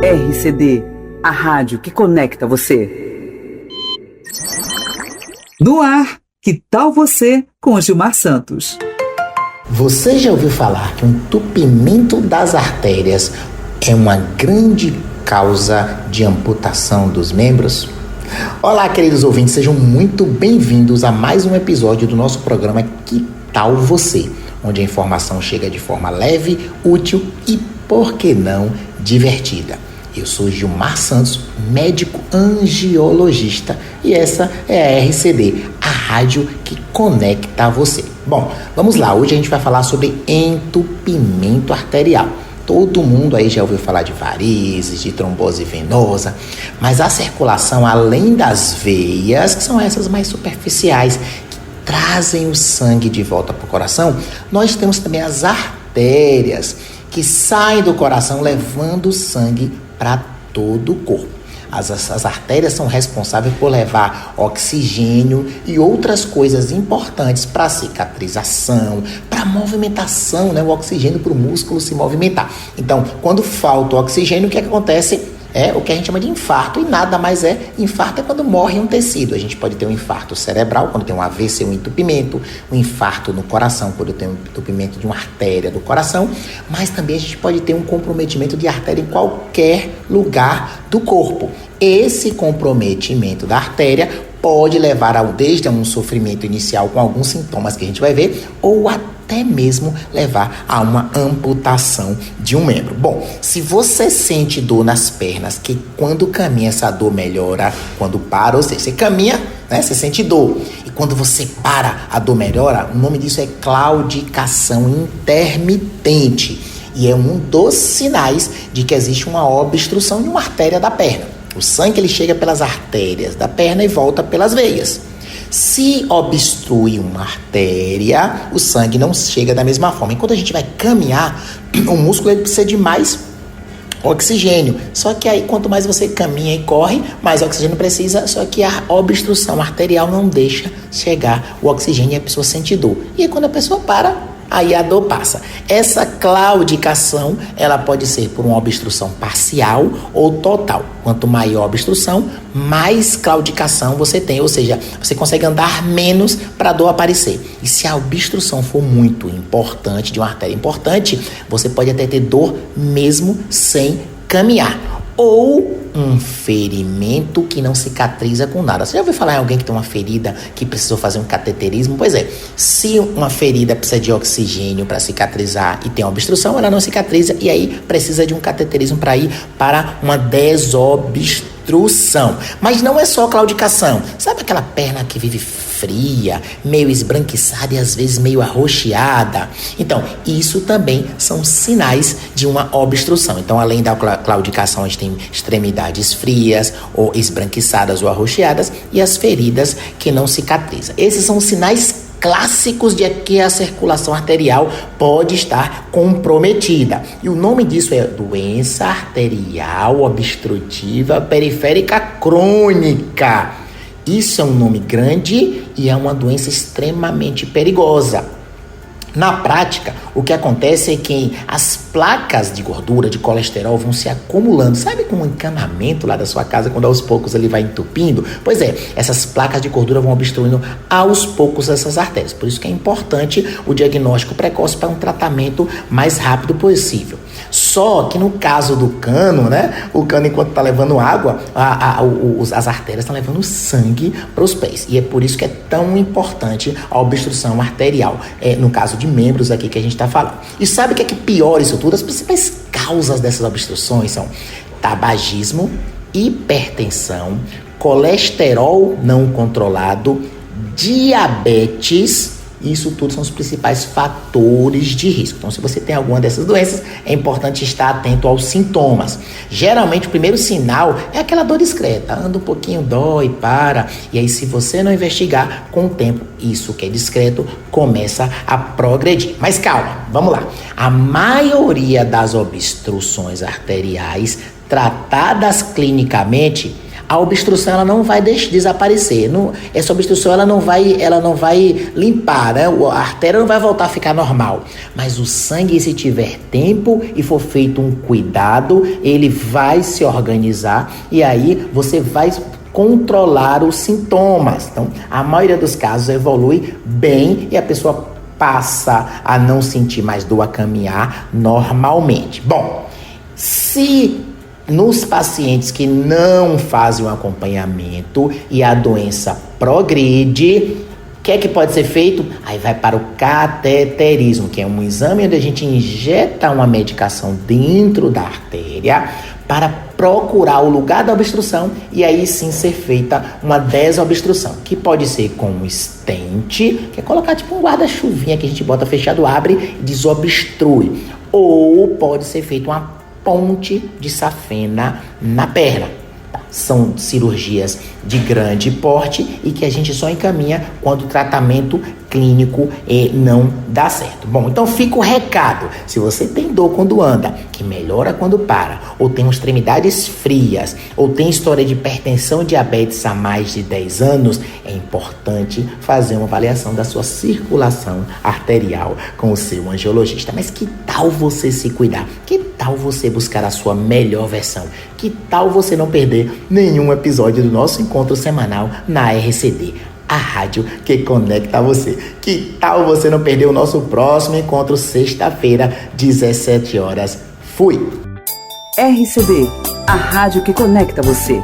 RCD, a rádio que conecta você. No ar, que tal você com Gilmar Santos? Você já ouviu falar que um entupimento das artérias é uma grande causa de amputação dos membros? Olá, queridos ouvintes, sejam muito bem-vindos a mais um episódio do nosso programa Que Tal Você? Onde a informação chega de forma leve, útil e, por que não, divertida. Eu sou Gilmar Santos, médico angiologista, e essa é a RCD, a rádio que conecta você. Bom, vamos lá, hoje a gente vai falar sobre entupimento arterial. Todo mundo aí já ouviu falar de varizes, de trombose venosa, mas a circulação além das veias, que são essas mais superficiais, trazem o sangue de volta para o coração, nós temos também as artérias que saem do coração levando o sangue para todo o corpo. As artérias são responsáveis por levar oxigênio e outras coisas importantes para a cicatrização, para a movimentação, né? O oxigênio para o músculo se movimentar. Então, quando falta o oxigênio, o que acontece? É o que a gente chama de infarto, e nada mais é. Infarto é quando morre um tecido. A gente pode ter um infarto cerebral, quando tem um AVC, um entupimento, um infarto no coração, quando tem um entupimento de uma artéria do coração, mas também a gente pode ter um comprometimento de artéria em qualquer lugar do corpo. Esse comprometimento da artéria pode levar desde um sofrimento inicial com alguns sintomas que a gente vai ver, ou até mesmo levar a uma amputação de um membro. Bom, se você sente dor nas pernas, que quando caminha essa dor melhora, quando para, ou seja, você caminha, né, você sente dor, e quando você para, a dor melhora, o nome disso é claudicação intermitente, e é um dos sinais de que existe uma obstrução de uma artéria da perna. O sangue ele chega pelas artérias da perna e volta pelas veias. Se obstrui uma artéria, o sangue não chega da mesma forma. Enquanto a gente vai caminhar, o músculo ele precisa de mais oxigênio. Só que aí, quanto mais você caminha e corre, mais oxigênio precisa. Só que a obstrução arterial não deixa chegar o oxigênio e a pessoa sente dor. E aí, quando a pessoa para, aí a dor passa. Essa claudicação, ela pode ser por uma obstrução parcial ou total. Quanto maior a obstrução, mais claudicação você tem, ou seja, você consegue andar menos para a dor aparecer. E se a obstrução for muito importante, de uma artéria importante, você pode até ter dor mesmo sem caminhar. Ou um ferimento que não cicatriza com nada. Você já ouviu falar em alguém que tem uma ferida que precisou fazer um cateterismo? Pois é, se uma ferida precisa de oxigênio para cicatrizar e tem obstrução, ela não cicatriza e aí precisa de um cateterismo para ir para uma desobstrução. Mas não é só claudicação. Sabe aquela perna que vive fria, meio esbranquiçada e às vezes meio arroxeada? Então, isso também são sinais de uma obstrução. Então, além da claudicação, a gente tem extremidades frias, ou esbranquiçadas ou arroxeadas, e as feridas que não cicatrizam. Esses são os sinais clássicos de que a circulação arterial pode estar comprometida. E o nome disso é doença arterial obstrutiva periférica crônica. Isso é um nome grande e é uma doença extremamente perigosa. Na prática, o que acontece é que as placas de gordura, de colesterol vão se acumulando. Sabe como um encanamento lá da sua casa, quando aos poucos ele vai entupindo? Pois é, essas placas de gordura vão obstruindo aos poucos essas artérias. Por isso que é importante o diagnóstico precoce para um tratamento mais rápido possível. Só que no caso do cano, né? O cano, enquanto está levando água, as artérias estão levando sangue para os pés. E é por isso que é tão importante a obstrução arterial. No caso de membros aqui que a gente está falando. E sabe o que é que piora isso tudo? As principais causas dessas obstruções são tabagismo, hipertensão, colesterol não controlado, diabetes. Isso tudo são os principais fatores de risco. Então, se você tem alguma dessas doenças, é importante estar atento aos sintomas. Geralmente, o primeiro sinal é aquela dor discreta. Anda um pouquinho, dói, para. E aí, se você não investigar, com o tempo, isso que é discreto começa a progredir. Mas calma, vamos lá. A maioria das obstruções arteriais tratadas clinicamente, a obstrução ela não vai desaparecer. Essa obstrução ela não vai limpar, né? A artéria não vai voltar a ficar normal. Mas o sangue, se tiver tempo e for feito um cuidado, ele vai se organizar e aí você vai controlar os sintomas. Então, a maioria dos casos evolui bem e a pessoa passa a não sentir mais dor a caminhar normalmente. Bom, se nos pacientes que não fazem o acompanhamento e a doença progride, o que é que pode ser feito? Aí vai para o cateterismo, que é um exame onde a gente injeta uma medicação dentro da artéria para procurar o lugar da obstrução e aí sim ser feita uma desobstrução, que pode ser com um stent, que é colocar tipo um guarda-chuvinha que a gente bota fechado, abre e desobstrui, ou pode ser feita uma ponte de safena na perna. São cirurgias de grande porte e que a gente só encaminha quando o tratamento clínico não dá certo. Bom, então fica o recado. Se você tem dor quando anda, que melhora quando para, ou tem extremidades frias, ou tem história de hipertensão e diabetes há mais de 10 anos, é importante fazer uma avaliação da sua circulação arterial com o seu angiologista. Mas que tal você se cuidar? Que tal você buscar a sua melhor versão? Que tal você não perder nenhum episódio do nosso encontro semanal na RCD, a rádio que conecta você? Que tal você não perder o nosso próximo encontro sexta-feira, 17 horas? Fui! RCD, a rádio que conecta você.